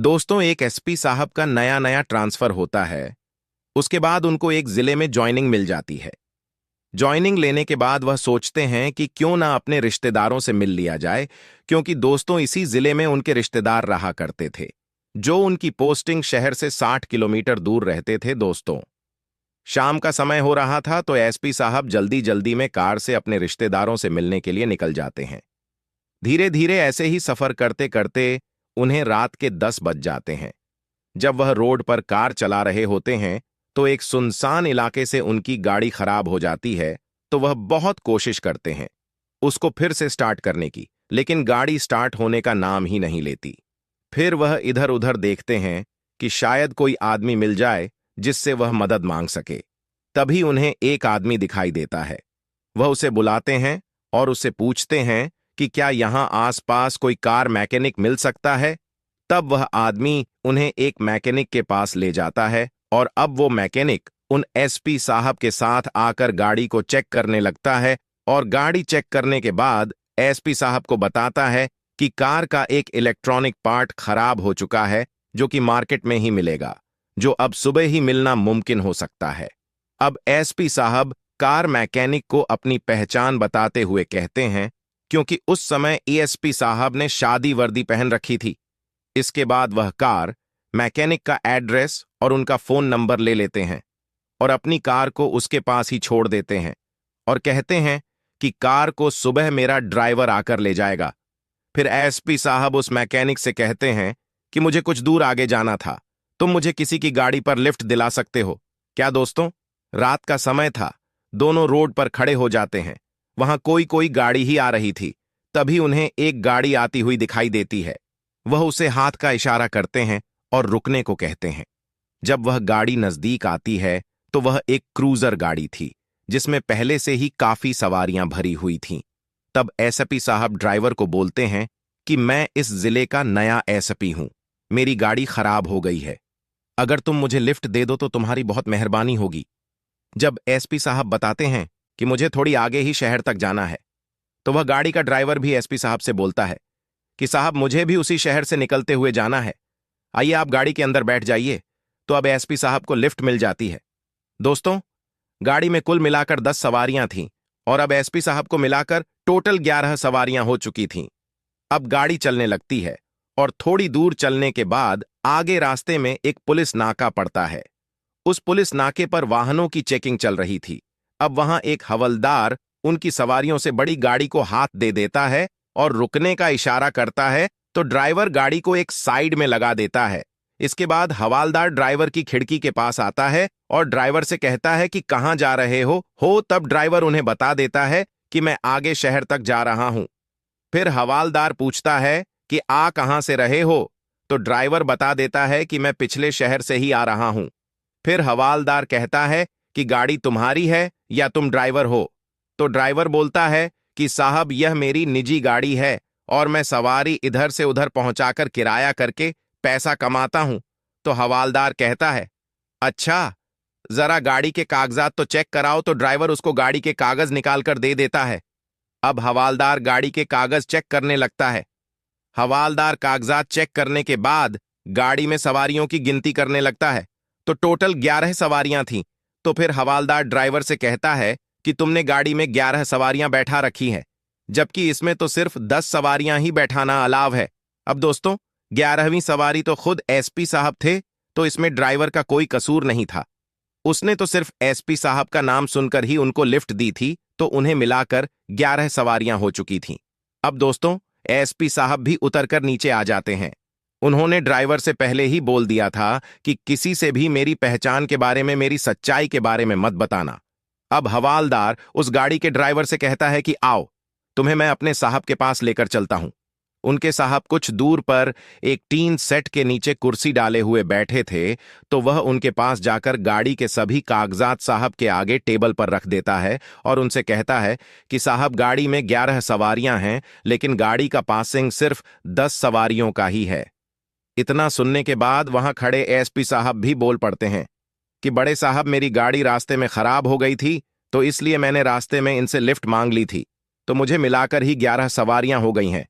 दोस्तों, एक एसपी साहब का नया नया ट्रांसफर होता है। उसके बाद उनको एक जिले में ज्वाइनिंग मिल जाती है। ज्वाइनिंग लेने के बाद वह सोचते हैं कि क्यों ना अपने रिश्तेदारों से मिल लिया जाए, क्योंकि दोस्तों इसी जिले में उनके रिश्तेदार रहा करते थे, जो उनकी पोस्टिंग शहर से 60 किलोमीटर दूर रहते थे। दोस्तों, शाम का समय हो रहा था तो एसपी साहब जल्दी जल्दी में कार से अपने रिश्तेदारों से मिलने के लिए निकल जाते हैं। धीरे धीरे ऐसे ही सफर करते करते उन्हें रात के 10 बज जाते हैं। जब वह रोड पर कार चला रहे होते हैं तो एक सुनसान इलाके से उनकी गाड़ी खराब हो जाती है। तो वह बहुत कोशिश करते हैं उसको फिर से स्टार्ट करने की, लेकिन गाड़ी स्टार्ट होने का नाम ही नहीं लेती। फिर वह इधर उधर देखते हैं कि शायद कोई आदमी मिल जाए जिससे वह मदद मांग सके। तभी उन्हें एक आदमी दिखाई देता है। वह उसे बुलाते हैं और उससे पूछते हैं कि क्या यहां आसपास कोई कार मैकेनिक मिल सकता है। तब वह आदमी उन्हें एक मैकेनिक के पास ले जाता है और अब वो मैकेनिक उन एसपी साहब के साथ आकर गाड़ी को चेक करने लगता है और गाड़ी चेक करने के बाद एसपी साहब को बताता है कि कार का एक इलेक्ट्रॉनिक पार्ट खराब हो चुका है, जो कि मार्केट में ही मिलेगा, जो अब सुबह ही मिलना मुमकिन हो सकता है। अब एसपी साहब कार मैकेनिक को अपनी पहचान बताते हुए कहते हैं, क्योंकि उस समय एएसपी साहब ने शादी वर्दी पहन रखी थी। इसके बाद वह कार मैकेनिक का एड्रेस और उनका फोन नंबर ले लेते हैं और अपनी कार को उसके पास ही छोड़ देते हैं और कहते हैं कि कार को सुबह मेरा ड्राइवर आकर ले जाएगा। फिर एसपी साहब उस मैकेनिक से कहते हैं कि मुझे कुछ दूर आगे जाना था, तुम मुझे किसी की गाड़ी पर लिफ्ट दिला सकते हो क्या। दोस्तों, रात का समय था, दोनों रोड पर खड़े हो जाते हैं। वहां कोई कोई गाड़ी ही आ रही थी। तभी उन्हें एक गाड़ी आती हुई दिखाई देती है। वह उसे हाथ का इशारा करते हैं और रुकने को कहते हैं। जब वह गाड़ी नजदीक आती है तो वह एक क्रूजर गाड़ी थी, जिसमें पहले से ही काफी सवारियां भरी हुई थीं। तब एसपी साहब ड्राइवर को बोलते हैं कि मैं इस जिले का नया एसपी हूं, मेरी गाड़ी खराब हो गई है, अगर तुम मुझे लिफ्ट दे दो तो तुम्हारी बहुत मेहरबानी होगी। जब एसपी साहब बताते हैं कि मुझे थोड़ी आगे ही शहर तक जाना है, तो वह गाड़ी का ड्राइवर भी एसपी साहब से बोलता है कि साहब मुझे भी उसी शहर से निकलते हुए जाना है, आइए आप गाड़ी के अंदर बैठ जाइए। तो अब एसपी साहब को लिफ्ट मिल जाती है। दोस्तों, गाड़ी में कुल मिलाकर 10 सवारियां थीं और अब एसपी साहब को मिलाकर टोटल 11 सवारियां हो चुकी थीं। अब गाड़ी चलने लगती है और थोड़ी दूर चलने के बाद आगे रास्ते में एक पुलिस नाका पड़ता है। उस पुलिस नाके पर वाहनों की चेकिंग चल रही थी। अब वहां एक हवलदार उनकी सवारियों से बड़ी गाड़ी को हाथ दे देता है और रुकने का इशारा करता है, तो ड्राइवर गाड़ी को एक साइड में लगा देता है। इसके बाद हवलदार ड्राइवर की खिड़की के पास आता है और ड्राइवर से कहता है कि कहां जा रहे हो। तब ड्राइवर उन्हें बता देता है कि मैं आगे शहर तक जा रहा हूं। फिर हवलदार पूछता है कि आ कहां से रहे हो, तो ड्राइवर बता देता है कि मैं पिछले शहर से ही आ रहा हूं। फिर हवलदार कहता है कि गाड़ी तुम्हारी है या तुम ड्राइवर हो। तो ड्राइवर बोलता है कि साहब यह मेरी निजी गाड़ी है और मैं सवारी इधर से उधर पहुंचाकर किराया करके पैसा कमाता हूं। तो हवलदार कहता है, अच्छा, जरा गाड़ी के कागजात तो चेक कराओ। तो ड्राइवर उसको गाड़ी के कागज निकालकर दे देता है। अब हवलदार गाड़ी के कागज चेक करने लगता है। हवलदार कागजात चेक करने के बाद गाड़ी में सवारियों की गिनती करने लगता है, तो टोटल 11 सवारियां थीं। तो फिर हवलदार ड्राइवर से कहता है कि तुमने गाड़ी में 11 सवारियां बैठा रखी हैं, जबकि इसमें तो सिर्फ 10 सवारियां ही बैठाना अलाव है। अब दोस्तों, 11वीं सवारी तो खुद एसपी साहब थे, तो इसमें ड्राइवर का कोई कसूर नहीं था। उसने तो सिर्फ एसपी साहब का नाम सुनकर ही उनको लिफ्ट दी थी, तो उन्हें मिलाकर 11 सवारियां हो चुकी थीं। अब दोस्तों, एसपी साहब भी उतरकर नीचे आ जाते हैं। उन्होंने ड्राइवर से पहले ही बोल दिया था कि किसी से भी मेरी पहचान के बारे में, मेरी सच्चाई के बारे में मत बताना। अब हवलदार उस गाड़ी के ड्राइवर से कहता है कि आओ, तुम्हें मैं अपने साहब के पास लेकर चलता हूं। उनके साहब कुछ दूर पर एक टीन सेट के नीचे कुर्सी डाले हुए बैठे थे, तो वह उनके पास जाकर गाड़ी के सभी कागजात साहब के आगे टेबल पर रख देता है और उनसे कहता है कि साहब गाड़ी में 11 सवारियां हैं, लेकिन गाड़ी का पासिंग सिर्फ 10 सवारियों का ही है। इतना सुनने के बाद वहां खड़े एसपी साहब भी बोल पड़ते हैं कि बड़े साहब, मेरी गाड़ी रास्ते में खराब हो गई थी, तो इसलिए मैंने रास्ते में इनसे लिफ्ट मांग ली थी, तो मुझे मिलाकर ही 11 सवारियां हो गई हैं।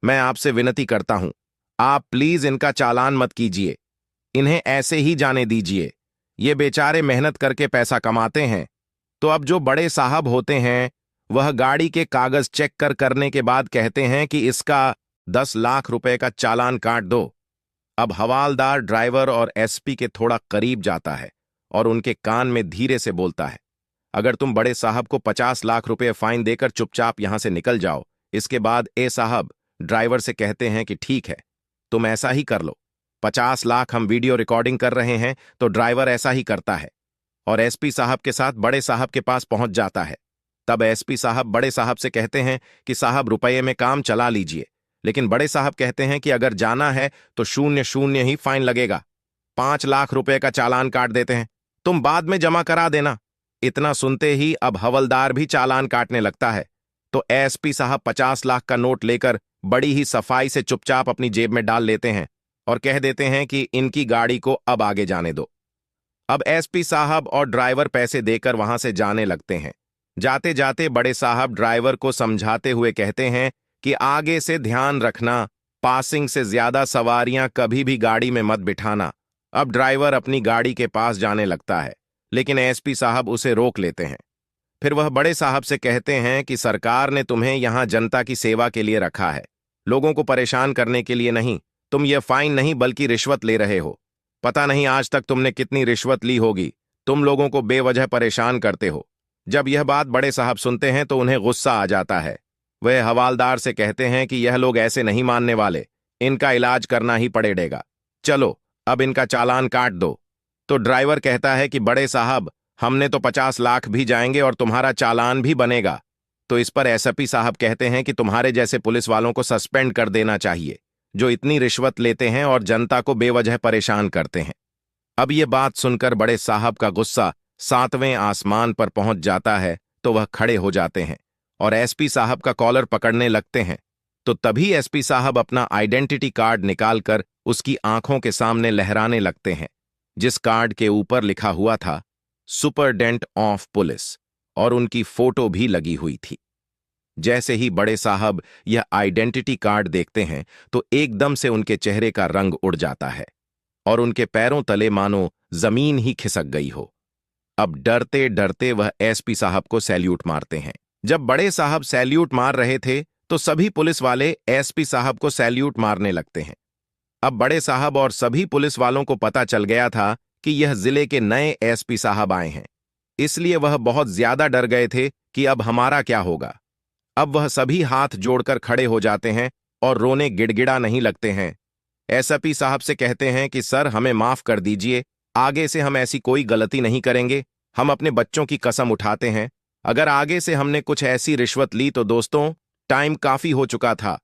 मैं आपसे विनती करता हूं, आप प्लीज इनका चालान मत कीजिए, इन्हें ऐसे ही जाने दीजिए। ये बेचारे मेहनत करके पैसा कमाते हैं। तो अब जो बड़े साहब होते हैं वह गाड़ी के कागज चेक करने के बाद कहते हैं कि इसका 10 लाख रुपए का चालान काट दो। अब हवालदार ड्राइवर और एसपी के थोड़ा करीब जाता है और उनके कान में धीरे से बोलता है, अगर तुम बड़े साहब को 50 लाख रुपए फाइन देकर चुपचाप यहां से निकल जाओ। इसके बाद ए साहब ड्राइवर से कहते हैं कि ठीक है, तुम ऐसा ही कर लो। 50 लाख हम वीडियो रिकॉर्डिंग कर रहे हैं। तो ड्राइवर ऐसा ही करता है और एसपी साहब के साथ बड़े साहब के पास पहुंच जाता है। तब एसपी साहब बड़े साहब से कहते हैं कि साहब रुपये में काम चला लीजिए। लेकिन बड़े साहब कहते हैं कि अगर जाना है तो 0 ही फाइन लगेगा। 5 लाख रुपए का चालान काट देते हैं, तुम बाद में जमा करा देना। इतना सुनते ही अब हवलदार भी चालान काटने लगता है। तो एसपी साहब 50 लाख का नोट लेकर बड़ी ही सफाई से चुपचाप अपनी जेब में डाल लेते हैं और कह देते हैं कि इनकी गाड़ी को अब आगे जाने दो। अब एसपी साहब और ड्राइवर पैसे देकर वहां से जाने लगते हैं। जाते जाते बड़े साहब ड्राइवर को समझाते हुए कहते हैं कि आगे से ध्यान रखना, पासिंग से ज्यादा सवारियां कभी भी गाड़ी में मत बिठाना। अब ड्राइवर अपनी गाड़ी के पास जाने लगता है, लेकिन एसपी साहब उसे रोक लेते हैं। फिर वह बड़े साहब से कहते हैं कि सरकार ने तुम्हें यहां जनता की सेवा के लिए रखा है, लोगों को परेशान करने के लिए नहीं। तुम ये फाइन नहीं बल्कि रिश्वत ले रहे हो। पता नहीं आज तक तुमने कितनी रिश्वत ली होगी, तुम लोगों को बेवजह परेशान करते हो। जब यह बात बड़े साहब सुनते हैं तो उन्हें गुस्सा आ जाता है। वह हवालदार से कहते हैं कि यह लोग ऐसे नहीं मानने वाले, इनका इलाज करना ही पड़ेगा। चलो अब इनका चालान काट दो। तो ड्राइवर कहता है कि बड़े साहब हमने तो 50 लाख भी जाएंगे और तुम्हारा चालान भी बनेगा। तो इस पर एसपी साहब कहते हैं कि तुम्हारे जैसे पुलिस वालों को सस्पेंड कर देना चाहिए, जो इतनी रिश्वत लेते हैं और जनता को बेवजह परेशान करते हैं। अब ये बात सुनकर बड़े साहब का गुस्सा 7वें आसमान पर पहुंच जाता है। तो वह खड़े हो जाते हैं और एसपी साहब का कॉलर पकड़ने लगते हैं। तो तभी एसपी साहब अपना आइडेंटिटी कार्ड निकालकर उसकी आंखों के सामने लहराने लगते हैं, जिस कार्ड के ऊपर लिखा हुआ था सुपरडेंट ऑफ पुलिस, और उनकी फोटो भी लगी हुई थी। जैसे ही बड़े साहब यह आइडेंटिटी कार्ड देखते हैं तो एकदम से उनके चेहरे का रंग उड़ जाता है और उनके पैरों तले मानो जमीन ही खिसक गई हो। अब डरते डरते वह एसपी साहब को सैल्यूट मारते हैं। जब बड़े साहब सैल्यूट मार रहे थे तो सभी पुलिस वाले एसपी साहब को सैल्यूट मारने लगते हैं। अब बड़े साहब और सभी पुलिस वालों को पता चल गया था कि यह जिले के नए एसपी साहब आए हैं, इसलिए वह बहुत ज्यादा डर गए थे कि अब हमारा क्या होगा। अब वह सभी हाथ जोड़कर खड़े हो जाते हैं और रोने गिड़गिड़ा नहीं लगते हैं। एसपी साहब से कहते हैं कि सर हमें माफ कर दीजिए, आगे से हम ऐसी कोई गलती नहीं करेंगे। हम अपने बच्चों की कसम उठाते हैं, अगर आगे से हमने कुछ ऐसी रिश्वत ली तो दोस्तों टाइम काफी हो चुका था।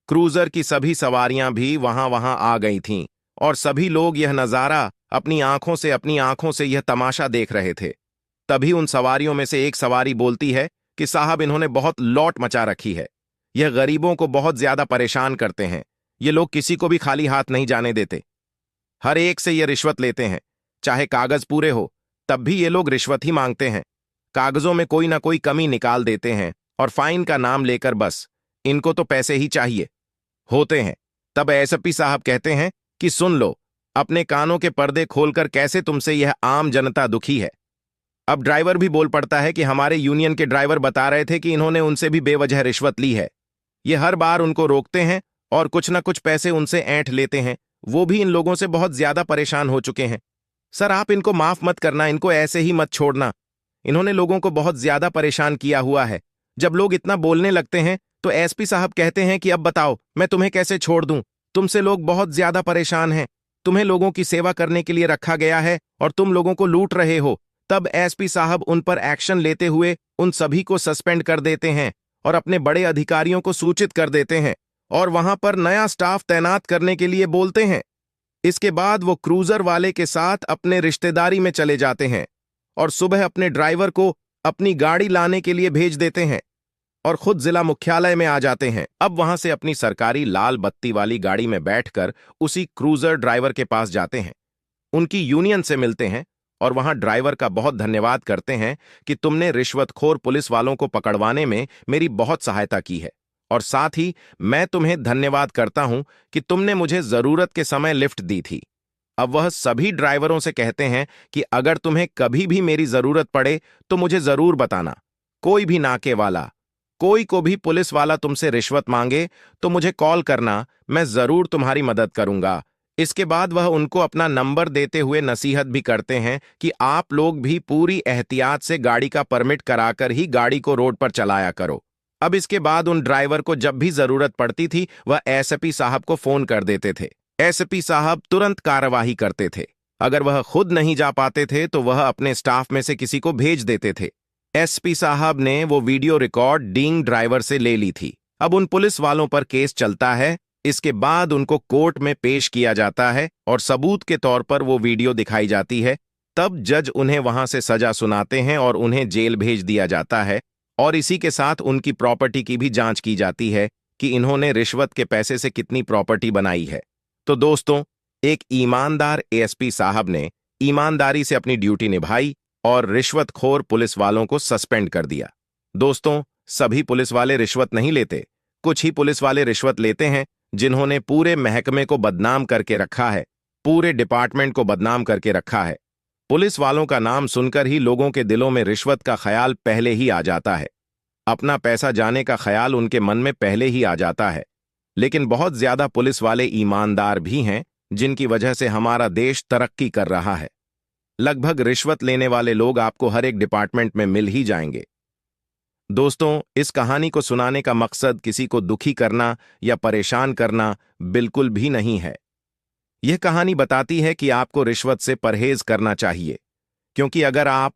क्रूजर की सभी सवारियां भी वहां आ गई थीं और सभी लोग यह नजारा अपनी आंखों से यह तमाशा देख रहे थे। तभी उन सवारियों में से एक सवारी बोलती है कि साहब इन्होंने बहुत लौट मचा रखी है, यह गरीबों को बहुत ज्यादा परेशान करते हैं, ये लोग किसी को भी खाली हाथ नहीं जाने देते, हर एक से ये रिश्वत लेते हैं, चाहे कागज पूरे हो तब भी ये लोग रिश्वत ही मांगते हैं, कागजों में कोई ना कोई कमी निकाल देते हैं और फाइन का नाम लेकर बस इनको तो पैसे ही चाहिए होते हैं। तब एसपी साहब कहते हैं कि सुन लो, अपने कानों के पर्दे खोलकर कैसे तुमसे यह आम जनता दुखी है। अब ड्राइवर भी बोल पड़ता है कि हमारे यूनियन के ड्राइवर बता रहे थे कि इन्होंने उनसे भी बेवजह रिश्वत ली है, ये हर बार उनको रोकते हैं और कुछ ना कुछ पैसे उनसे ऐंठ लेते हैं, वो भी इन लोगों से बहुत ज्यादा परेशान हो चुके हैं। सर आप इनको माफ मत करना, इनको ऐसे ही मत छोड़ना, इन्होंने लोगों को बहुत ज्यादा परेशान किया हुआ है। जब लोग इतना बोलने लगते हैं तो एसपी साहब कहते हैं कि अब बताओ मैं तुम्हें कैसे छोड़ दूं, तुमसे लोग बहुत ज्यादा परेशान हैं, तुम्हें लोगों की सेवा करने के लिए रखा गया है और तुम लोगों को लूट रहे हो। तब एसपी साहब उन पर एक्शन लेते हुए उन सभी को सस्पेंड कर देते हैं और अपने बड़े अधिकारियों को सूचित कर देते हैं और वहां पर नया स्टाफ तैनात करने के लिए बोलते हैं। इसके बाद वो क्रूजर वाले के साथ अपने रिश्तेदारी में चले जाते हैं और सुबह अपने ड्राइवर को अपनी गाड़ी लाने के लिए भेज देते हैं और खुद जिला मुख्यालय में आ जाते हैं। अब वहां से अपनी सरकारी लाल बत्ती वाली गाड़ी में बैठकर उसी क्रूजर ड्राइवर के पास जाते हैं, उनकी यूनियन से मिलते हैं और वहां ड्राइवर का बहुत धन्यवाद करते हैं कि तुमने रिश्वतखोर पुलिस वालों को पकड़वाने में मेरी बहुत सहायता की है और साथ ही मैं तुम्हें धन्यवाद करता हूं कि तुमने मुझे जरूरत के समय लिफ्ट दी थी। अब वह सभी ड्राइवरों से कहते हैं कि अगर तुम्हें कभी भी मेरी जरूरत पड़े तो मुझे जरूर बताना। कोई भी नाके वाला, कोई को भी पुलिस वाला तुमसे रिश्वत मांगे तो मुझे कॉल करना, मैं जरूर तुम्हारी मदद करूंगा। इसके बाद वह उनको अपना नंबर देते हुए नसीहत भी करते हैं कि आप लोग भी पूरी एहतियात से गाड़ी का परमिट कराकर ही गाड़ी को रोड पर चलाया करो। अब इसके बाद उन ड्राइवर को जब भी जरूरत पड़ती थी वह एसपी साहब को फोन कर देते थे। एसपी साहब तुरंत कार्यवाही करते थे। अगर वह खुद नहीं जा पाते थे तो वह अपने स्टाफ में से किसी को भेज देते थे। एसपी साहब ने वो वीडियो रिकॉर्ड डींग ड्राइवर से ले ली थी। अब उन पुलिस वालों पर केस चलता है। इसके बाद उनको कोर्ट में पेश किया जाता है और सबूत के तौर पर वो वीडियो दिखाई जाती है। तब जज उन्हें वहां से सजा सुनाते हैं और उन्हें जेल भेज दिया जाता है। और इसी के साथ उनकी प्रॉपर्टी की भी जांच की जाती है कि इन्होंने रिश्वत के पैसे से कितनी प्रॉपर्टी बनाई है। तो दोस्तों, एक ईमानदार एएसपी साहब ने ईमानदारी से अपनी ड्यूटी निभाई और रिश्वतखोर पुलिस वालों को सस्पेंड कर दिया। दोस्तों, सभी पुलिस वाले रिश्वत नहीं लेते। कुछ ही पुलिस वाले रिश्वत लेते हैं जिन्होंने पूरे महकमे को बदनाम करके रखा है, पूरे डिपार्टमेंट को बदनाम करके रखा है। पुलिस वालों का नाम सुनकर ही लोगों के दिलों में रिश्वत का ख्याल पहले ही आ जाता है। अपना पैसा जाने का ख्याल उनके मन में पहले ही आ जाता है। लेकिन बहुत ज्यादा पुलिस वाले ईमानदार भी हैं जिनकी वजह से हमारा देश तरक्की कर रहा है। लगभग रिश्वत लेने वाले लोग आपको हर एक डिपार्टमेंट में मिल ही जाएंगे। दोस्तों, इस कहानी को सुनाने का मकसद किसी को दुखी करना या परेशान करना बिल्कुल भी नहीं है। यह कहानी बताती है कि आपको रिश्वत से परहेज करना चाहिए, क्योंकि अगर आप